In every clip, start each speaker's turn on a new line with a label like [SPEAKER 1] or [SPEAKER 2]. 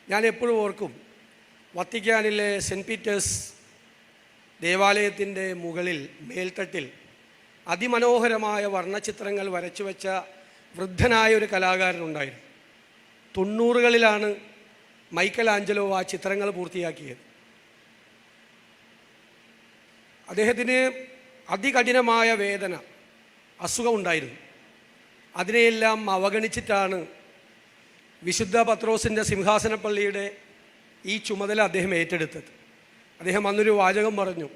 [SPEAKER 1] ഞാൻ എപ്പോഴും ഓർക്കും, വത്തിക്കാനിലെ സെൻറ്റ് പീറ്റേഴ്സ് ദേവാലയത്തിൻ്റെ മുകളിൽ മേൽത്തട്ടിൽ അതിമനോഹരമായ വർണ്ണചിത്രങ്ങൾ വരച്ചു വെച്ച വൃദ്ധനായ ഒരു കലാകാരനുണ്ടായിരുന്നു. 90കളിലാണ് മൈക്കൽ ആഞ്ചലോ ആ ചിത്രങ്ങൾ പൂർത്തിയാക്കിയത്. അദ്ദേഹത്തിന് അതികഠിനമായ വേദന, അസുഖമുണ്ടായിരുന്നു. അതിനെയെല്ലാം അവഗണിച്ചിട്ടാണ് വിശുദ്ധ പത്രോസിൻ്റെ സിംഹാസനപ്പള്ളിയുടെ ഈ ചുമതല അദ്ദേഹം ഏറ്റെടുത്തത്. അദ്ദേഹം അന്നൊരു വാചകം പറഞ്ഞു,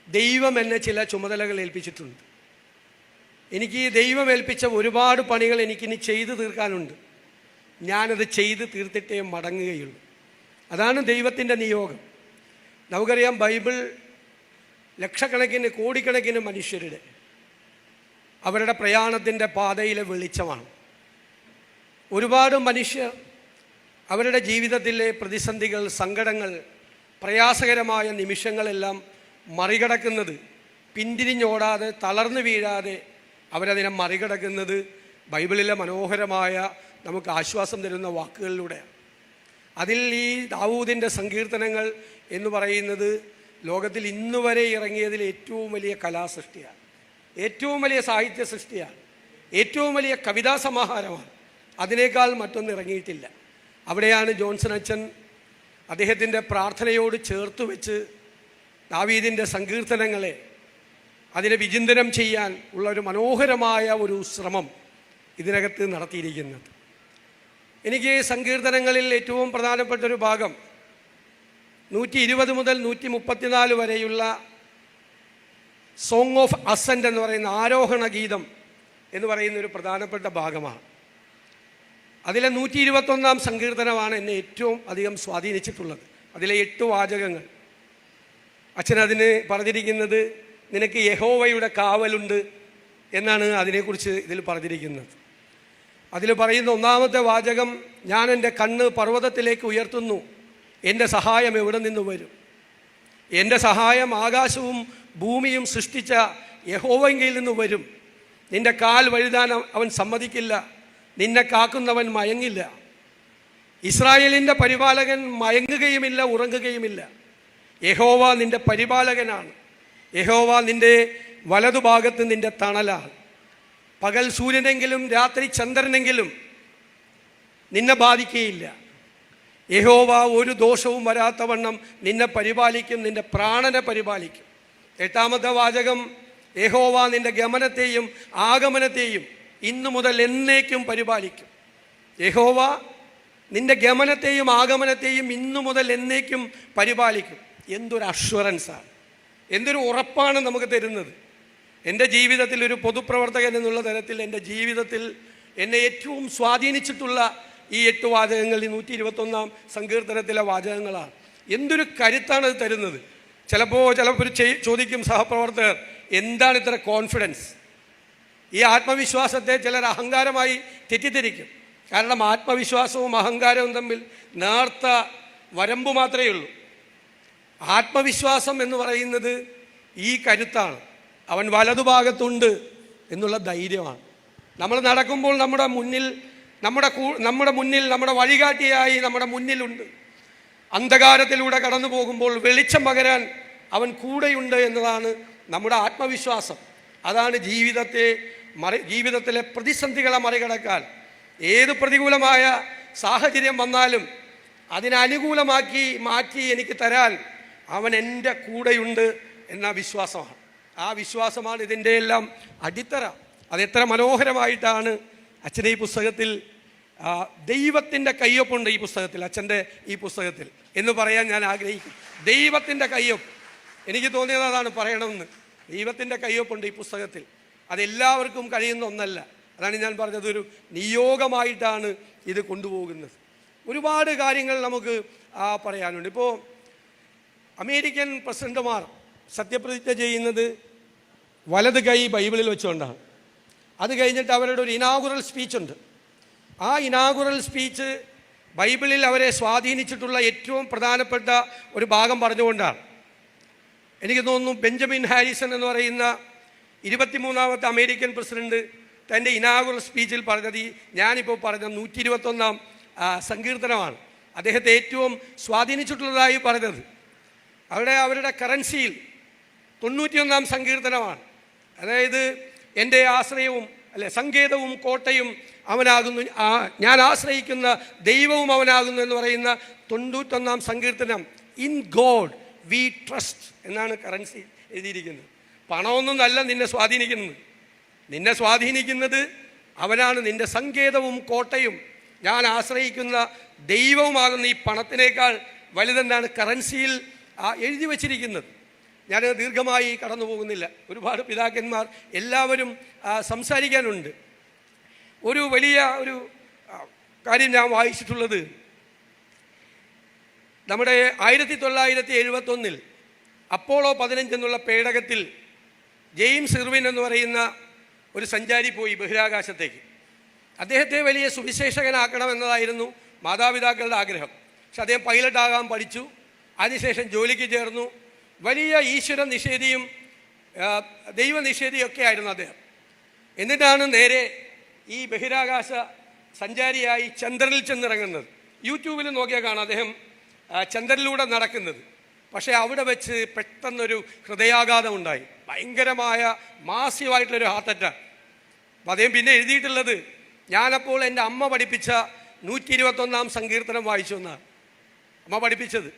[SPEAKER 1] ദൈവം എന്നെ ചില ചുമതലകൾ ഏൽപ്പിച്ചിട്ടുണ്ട്. എനിക്ക് ദൈവം ഏൽപ്പിച്ച ഒരുപാട് പണികൾ എനിക്കിനി ചെയ്തു തീർക്കാനുണ്ട്. ഞാനത് ചെയ്ത് തീർത്തിട്ടേ മടങ്ങുകയുള്ളൂ. അതാണ് ദൈവത്തിൻ്റെ നിയോഗം. നമുക്കറിയാം, ബൈബിൾ ലക്ഷക്കണക്കിന് കോടിക്കണക്കിന് മനുഷ്യരുടെ അവരുടെ പ്രയാണത്തിൻ്റെ പാതയിലെ വെളിച്ചമാണ്. ഒരുപാട് മനുഷ്യർ അവരുടെ ജീവിതത്തിലെ പ്രതിസന്ധികൾ, സങ്കടങ്ങൾ, പ്രയാസകരമായ നിമിഷങ്ങളെല്ലാം മറികടക്കുന്നത്, പിന്തിരിഞ്ഞോടാതെ തളർന്നു വീഴാതെ അവരതിനെ മറികടക്കുന്നത് ബൈബിളിലെ മനോഹരമായ നമുക്ക് ആശ്വാസം തരുന്ന വാക്കുകളിലൂടെയാണ്. അതിൽ ഈ ദാവൂദിൻ്റെ സങ്കീർത്തനങ്ങൾ എന്ന് പറയുന്നത് ലോകത്തിൽ ഇന്നുവരെ ഇറങ്ങിയതിൽ ഏറ്റവും വലിയ കലാസൃഷ്ടിയാണ്, ഏറ്റവും വലിയ സാഹിത്യ സൃഷ്ടിയാണ്, ഏറ്റവും വലിയ കവിതാ സമാഹാരമാണ്. അതിനേക്കാൾ മറ്റൊന്നും ഇറങ്ങിയിട്ടില്ല. അവിടെയാണ് ജോൺസൺ അച്ഛൻ അദ്ദേഹത്തിൻ്റെ പ്രാർത്ഥനയോട് ചേർത്ത് വെച്ച് ദാവീദിൻ്റെ സങ്കീർത്തനങ്ങളെ അതിനെ വിചിന്തനം ചെയ്യാൻ ഉള്ള ഒരു മനോഹരമായ ഒരു ശ്രമം ഇതിനകത്ത് നടത്തിയിരിക്കുന്നത്. എനിക്ക് സങ്കീർത്തനങ്ങളിൽ ഏറ്റവും പ്രധാനപ്പെട്ട ഒരു ഭാഗം 120 മുതൽ 134 വരെയുള്ള സോങ് ഓഫ് അസെൻറ്റ് എന്ന് പറയുന്ന ആരോഹണ ഗീതം എന്ന് പറയുന്ന ഒരു പ്രധാനപ്പെട്ട ഭാഗമാണ്. അതിലെ 121 സങ്കീർത്തനമാണ് എന്നെ ഏറ്റവും അധികം സ്വാധീനിച്ചിട്ടുള്ളത്. അതിലെ 8 വാചകങ്ങൾ അച്ഛനതിന് പറഞ്ഞിരിക്കുന്നത്, നിനക്ക് യഹോവയുടെ കാവലുണ്ട് എന്നാണ് അതിനെക്കുറിച്ച് ഇതിൽ പറഞ്ഞിരിക്കുന്നത്. അതിൽ പറയുന്ന 1-ാമത്തെ വാചകം, ഞാൻ എൻ്റെ കണ്ണ് പർവ്വതത്തിലേക്ക് ഉയർത്തുന്നു, എൻ്റെ സഹായം എവിടെ നിന്ന് വരും? എൻ്റെ സഹായം ആകാശവും ഭൂമിയും സൃഷ്ടിച്ച യഹോവയിൽ നിന്ന് വരും. നിൻ്റെ കാൽ വഴുതാൻ അവൻ സമ്മതിക്കില്ല, നിന്നെ കാക്കുന്നവൻ മയങ്ങില്ല. ഇസ്രായേലിൻ്റെ പരിപാലകൻ മയങ്ങുകയുമില്ല, ഉറങ്ങുകയുമില്ല. യഹോവ നിൻ്റെ പരിപാലകനാണ്. യഹോവ നിൻ്റെ വലതുഭാഗത്ത് നിൻ്റെ തണലാണ്. പകൽ സൂര്യനെങ്കിലും രാത്രി ചന്ദ്രനെങ്കിലും നിന്നെ ബാധിക്കുകയില്ല. യഹോവ ഒരു ദോഷവും വരാത്തവണ്ണം നിന്നെ പരിപാലിക്കും, നിൻ്റെ പ്രാണനെ പരിപാലിക്കും. 8-ാമത്തെ വാചകം, യഹോവ നിൻ്റെ ഗമനത്തെയും ആഗമനത്തെയും ഇന്നു മുതൽ എന്നേക്കും പരിപാലിക്കും. യഹോവ നിൻ്റെ ഗമനത്തെയും ആഗമനത്തെയും ഇന്നു മുതൽ എന്നേക്കും പരിപാലിക്കും. എന്തൊരു അഷ്വറൻസാണ്, എന്തൊരു ഉറപ്പാണ് നമുക്ക് തരുന്നത്. എൻ്റെ ജീവിതത്തിൽ ഒരു പൊതുപ്രവർത്തകൻ എന്നുള്ള തരത്തിൽ എൻ്റെ ജീവിതത്തിൽ എന്നെ ഏറ്റവും സ്വാധീനിച്ചിട്ടുള്ള ഈ 8 വാചകങ്ങൾ ഈ 121 സങ്കീർത്തനത്തിലെ വാചകങ്ങളാണ്. എന്തൊരു കരുത്താണ് അത് തരുന്നത്. ചിലപ്പോൾ ചോദിക്കും സഹപ്രവർത്തകർ, എന്താണ് ഇത്ര കോൺഫിഡൻസ്? ഈ ആത്മവിശ്വാസത്തെ ചിലർ അഹങ്കാരമായി തെറ്റിദ്ധരിക്കും. കാരണം ആത്മവിശ്വാസവും അഹങ്കാരവും തമ്മിൽ നേർത്ത വരമ്പ് മാത്രമേ ഉള്ളൂ. ആത്മവിശ്വാസം എന്ന് പറയുന്നത് ഈ കരുത്താണ്, അവൻ വലതുഭാഗത്തുണ്ട് എന്നുള്ള ധൈര്യമാണ്. നമ്മൾ നടക്കുമ്പോൾ നമ്മുടെ മുന്നിൽ നമ്മുടെ വഴികാട്ടിയായി നമ്മുടെ മുന്നിലുണ്ട്. അന്ധകാരത്തിലൂടെ കടന്നു പോകുമ്പോൾ വെളിച്ചം പകരാൻ അവൻ കൂടെയുണ്ട് എന്നതാണ് നമ്മുടെ ആത്മവിശ്വാസം. അതാണ് ജീവിതത്തിലെ പ്രതിസന്ധികളെ മറികടക്കാൻ, ഏത് പ്രതികൂലമായ സാഹചര്യം വന്നാലും അതിനനുകൂലമാക്കി മാറ്റി എനിക്ക് തരാൻ അവൻ എൻ്റെ കൂടെയുണ്ട് എന്ന വിശ്വാസമാണ്. ആ വിശ്വാസമാണ് ഇതിൻ്റെ എല്ലാം അടിത്തറ. അതെത്ര മനോഹരമായിട്ടാണ് അച്ഛൻ്റെ ഈ പുസ്തകത്തിൽ, ദൈവത്തിൻ്റെ കയ്യൊപ്പുണ്ട് ഈ പുസ്തകത്തിൽ, അച്ഛൻ്റെ ഈ പുസ്തകത്തിൽ എന്ന് പറയാൻ ഞാൻ ആഗ്രഹിക്കും. ദൈവത്തിൻ്റെ കയ്യൊപ്പ്, എനിക്ക് തോന്നിയത് അതാണ് പറയണമെന്ന്. ദൈവത്തിൻ്റെ കയ്യൊപ്പുണ്ട് ഈ പുസ്തകത്തിൽ. അതെല്ലാവർക്കും കഴിയുന്ന ഒന്നല്ല. അതാണ് ഞാൻ പറഞ്ഞത്, ഒരു നിയോഗമായിട്ടാണ് ഇത് കൊണ്ടുപോകുന്നത്. ഒരുപാട് കാര്യങ്ങൾ നമുക്ക് പറയാനുണ്ട്. ഇപ്പോൾ അമേരിക്കൻ പ്രസിഡന്റുമാർ സത്യപ്രതിജ്ഞ ചെയ്യുന്നത് വലത് കൈ ബൈബിളിൽ വെച്ചുകൊണ്ടാണ്. അത് കഴിഞ്ഞിട്ട് അവരുടെ ഒരു ഇനാഗുറൽ സ്പീച്ചുണ്ട്. ആ ഇനാഗുറൽ സ്പീച്ച് ബൈബിളിൽ അവരെ സ്വാധീനിച്ചിട്ടുള്ള ഏറ്റവും പ്രധാനപ്പെട്ട ഒരു ഭാഗം പറഞ്ഞുകൊണ്ടാണ്. എനിക്ക് തോന്നുന്നു ബെഞ്ചമിൻ ഹാരിസൺ എന്ന് പറയുന്ന 23ാമത്തെ അമേരിക്കൻ പ്രസിഡന്റ് തൻ്റെ ഇനാഗുറൽ സ്പീച്ചിൽ പറഞ്ഞത് ഞാനിപ്പോൾ പറഞ്ഞ 121 സങ്കീർത്തനമാണ്. അദ്ദേഹത്തെ ഏറ്റവും സ്വാധീനിച്ചിട്ടുള്ളതായി പറഞ്ഞത്. അവരുടെ കറൻസിയിൽ 91 സങ്കീർത്തനമാണ്. അതായത് എൻ്റെ ആശ്രയവും സങ്കേതവും കോട്ടയും അവനാകുന്നു, ഞാൻ ആശ്രയിക്കുന്ന ദൈവവും അവനാകുന്നു എന്ന് പറയുന്ന 91 സങ്കീർത്തനം. ഇൻ ഗോഡ് വി ട്രസ്റ്റ് എന്നാണ് കറൻസി എഴുതിയിരിക്കുന്നത്. പണമൊന്നും അല്ല നിന്നെ സ്വാധീനിക്കുന്നത്. നിന്നെ സ്വാധീനിക്കുന്നത് അവനാണ്, നിൻ്റെ സങ്കേതവും കോട്ടയും ഞാൻ ആശ്രയിക്കുന്ന ദൈവവുമാകുന്ന. ഈ പണത്തിനേക്കാൾ വലുതെന്നാണ് കറൻസിയിൽ എഴുതി വച്ചിരിക്കുന്നത്. ഞാൻ ദീർഘമായി കടന്നു പോകുന്നില്ല. ഒരുപാട് പിതാക്കന്മാർ എല്ലാവരും സംസാരിക്കാനുണ്ട്. ഒരു വലിയ കാര്യം ഞാൻ വായിച്ചിട്ടുള്ളത്, നമ്മുടെ 1971 അപ്പോളോ 15 എന്നുള്ള പേടകത്തിൽ ജെയിംസ് ഇർവിൻ എന്ന് പറയുന്ന ഒരു സഞ്ചാരി പോയി ബഹിരാകാശത്തേക്ക്. അദ്ദേഹത്തെ വലിയ സുവിശേഷകനാക്കണമെന്നതായിരുന്നു മാതാപിതാക്കളുടെ ആഗ്രഹം. പക്ഷെ അദ്ദേഹം പൈലറ്റാകാൻ പഠിച്ചു. അതിനുശേഷം ജോലിക്ക് ചേർന്നു. വലിയ ഈശ്വര നിഷേധിയും ദൈവനിഷേധിയും ഒക്കെ ആയിരുന്നു അദ്ദേഹം. എന്നിട്ടാണ് നേരെ ഈ ബഹിരാകാശ സഞ്ചാരിയായി ചന്ദ്രനിൽ ചെന്നിറങ്ങുന്നത്. യൂട്യൂബിൽ നോക്കിയാൽ കാണാം അദ്ദേഹം ചന്ദ്രനിലൂടെ നടക്കുന്നത്. പക്ഷേ അവിടെ വെച്ച് പെട്ടെന്നൊരു ഹൃദയാഘാതം ഉണ്ടായി. ഭയങ്കരമായ മാസീവായിട്ടുള്ളൊരു ഹാർട്ട് അറ്റാക്ക്. അപ്പം അദ്ദേഹം പിന്നെ എഴുതിയിട്ടുള്ളത്, ഞാനപ്പോൾ എൻ്റെ അമ്മ പഠിപ്പിച്ച 121 സങ്കീർത്തനം വായിച്ചു എന്നാണ് അമ്മ പഠിപ്പിച്ചത്.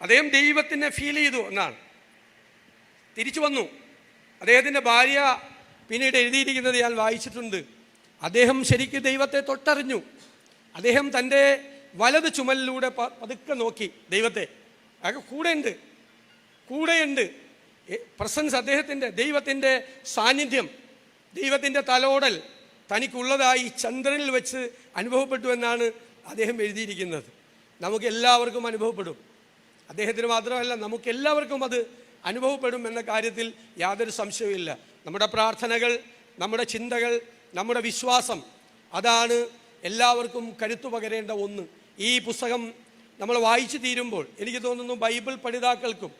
[SPEAKER 1] അദ്ദേഹം ദൈവത്തിനെ ഫീൽ ചെയ്തു എന്നാണ്. തിരിച്ചു വന്നു. അദ്ദേഹത്തിൻ്റെ ഭാര്യ പിന്നീട് എഴുതിയിരിക്കുന്നത് ഞാൻ വായിച്ചിട്ടുണ്ട്. അദ്ദേഹം ശരിക്കും ദൈവത്തെ തൊട്ടറിഞ്ഞു. അദ്ദേഹം തൻ്റെ വലത് ചുമലിലൂടെ പതുക്കെ നോക്കി ദൈവത്തെ. അതൊക്കെ കൂടെയുണ്ട് പ്രസൻസ്, അദ്ദേഹത്തിൻ്റെ ദൈവത്തിൻ്റെ സാന്നിധ്യം, ദൈവത്തിൻ്റെ തലോടൽ തനിക്കുള്ളതായി ചന്ദ്രനിൽ വെച്ച് അനുഭവപ്പെട്ടു എന്നാണ് അദ്ദേഹം എഴുതിയിരിക്കുന്നത്. നമുക്ക് എല്ലാവർക്കും അനുഭവപ്പെടും. അദ്ദേഹത്തിന് മാത്രമല്ല, നമുക്കെല്ലാവർക്കും അത് അനുഭവപ്പെടും എന്ന കാര്യത്തിൽ യാതൊരു സംശയവുമില്ല. നമ്മുടെ പ്രാർത്ഥനകൾ, നമ്മുടെ ചിന്തകൾ, നമ്മുടെ വിശ്വാസം, അതാണ് എല്ലാവർക്കും കരുത്തു പകരേണ്ട ഒന്ന്. ഈ പുസ്തകം നമ്മൾ വായിച്ചു തീരുമ്പോൾ എനിക്ക് തോന്നുന്നു ബൈബിൾ പഠിതാക്കൾക്കും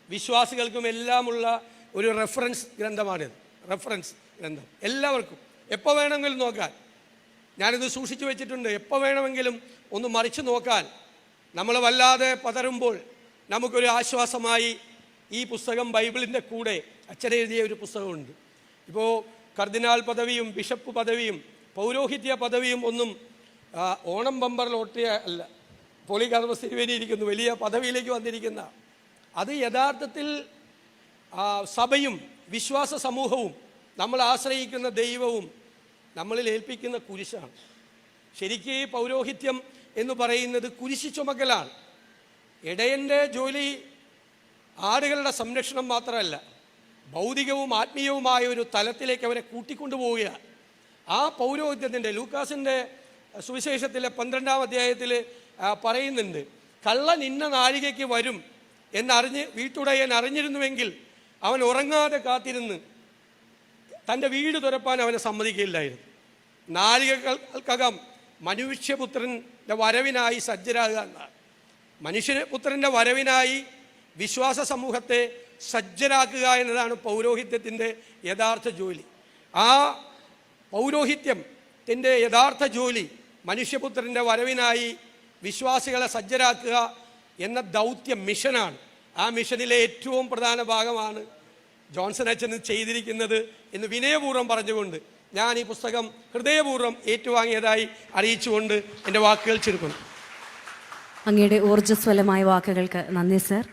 [SPEAKER 1] വിശ്വാസികൾക്കും എല്ലാമുള്ള ഒരു റെഫറൻസ് ഗ്രന്ഥമാണിത്. റെഫറൻസ് ഗ്രന്ഥം എല്ലാവർക്കും എപ്പോൾ വേണമെങ്കിലും നോക്കാൻ. ഞാനിത് സൂക്ഷിച്ചു വെച്ചിട്ടുണ്ട്. എപ്പോൾ വേണമെങ്കിലും ഒന്ന് മറിച്ച് നോക്കാൻ. നമ്മൾ വല്ലാതെ പതറുമ്പോൾ നമുക്കൊരു ആശ്വാസമായി ഈ പുസ്തകം ബൈബിളിൻ്റെ കൂടെ അച്ചടിയെഴുതിയ ഒരു പുസ്തകമുണ്ട്. ഇപ്പോൾ കർദിനാൾ പദവിയും ബിഷപ്പ് പദവിയും പൗരോഹിത്യ പദവിയും ഒന്നും ഓണം ബമ്പർ ലോട്ടറി അല്ല. പോളികാർപ്പസ് തിരുവേനി ഇരിക്കുന്നു, വലിയ പദവിയിലേക്ക് വന്നിരിക്കുന്ന. അത് യഥാർത്ഥത്തിൽ സഭയും വിശ്വാസ സമൂഹവും നമ്മൾ ആശ്രയിക്കുന്ന ദൈവവും നമ്മളിൽ ഏൽപ്പിക്കുന്ന കുരിശാണ്. ശരിക്കും ഈ പൗരോഹിത്യം എന്ന് പറയുന്നത് കുരിശ് ചുമക്കലാണ്. ഇടയൻ്റെ ജോലി ആടുകളുടെ സംരക്ഷണം മാത്രമല്ല, ഭൗതികവും ആത്മീയവുമായ ഒരു തലത്തിലേക്ക് അവരെ കൂട്ടിക്കൊണ്ടുപോവുകയാണ്. ആ പൗരോഹിത്യത്തിൻ്റെ ലൂക്കാസിൻ്റെ സുവിശേഷത്തിലെ 12-ാം അധ്യായത്തിൽ പറയുന്നുണ്ട്, കള്ളൻ ഇന്ന നാഴികയ്ക്ക് വരും എന്നറിഞ്ഞ് വീട്ടുടയൻ അറിഞ്ഞിരുന്നുവെങ്കിൽ അവൻ ഉറങ്ങാതെ കാത്തിരുന്ന് തൻ്റെ വീട് തുറപ്പാൻ അവനെ സമ്മതിക്കില്ലായിരുന്നു. നാഴികകൾക്കകം മനുഷ്യപുത്രൻ്റെ വരവിനായി സജ്ജരാകുക എന്നാണ്. മനുഷ്യപുത്രൻ്റെ വരവിനായി വിശ്വാസ സമൂഹത്തെ സജ്ജരാക്കുക എന്നതാണ് പൗരോഹിത്യത്തിൻ്റെ യഥാർത്ഥ ജോലി. ആ പൗരോഹിത്യത്തിൻ്റെ യഥാർത്ഥ ജോലി മനുഷ്യപുത്രൻ്റെ വരവിനായി വിശ്വാസികളെ സജ്ജരാക്കുക എന്ന ദൗത്യം, മിഷനാണ്. ആ മിഷനിലെ ഏറ്റവും പ്രധാന ഭാഗമാണ് ജോൺസൺ അച്ഛൻ ചെയ്തിരിക്കുന്നത് എന്ന് വിനയപൂർവ്വം പറഞ്ഞുകൊണ്ട് ഞാൻ ഈ പുസ്തകം ഹൃദയപൂർവ്വം ഏറ്റുവാങ്ങിയതായി അറിയിച്ചുകൊണ്ട് എൻ്റെ വാക്കുകൾ ചുരുക്കുന്നു.
[SPEAKER 2] അങ്ങയുടെ ഊർജ്ജസ്വലമായ വാക്കുകൾക്ക് നന്ദി സർ.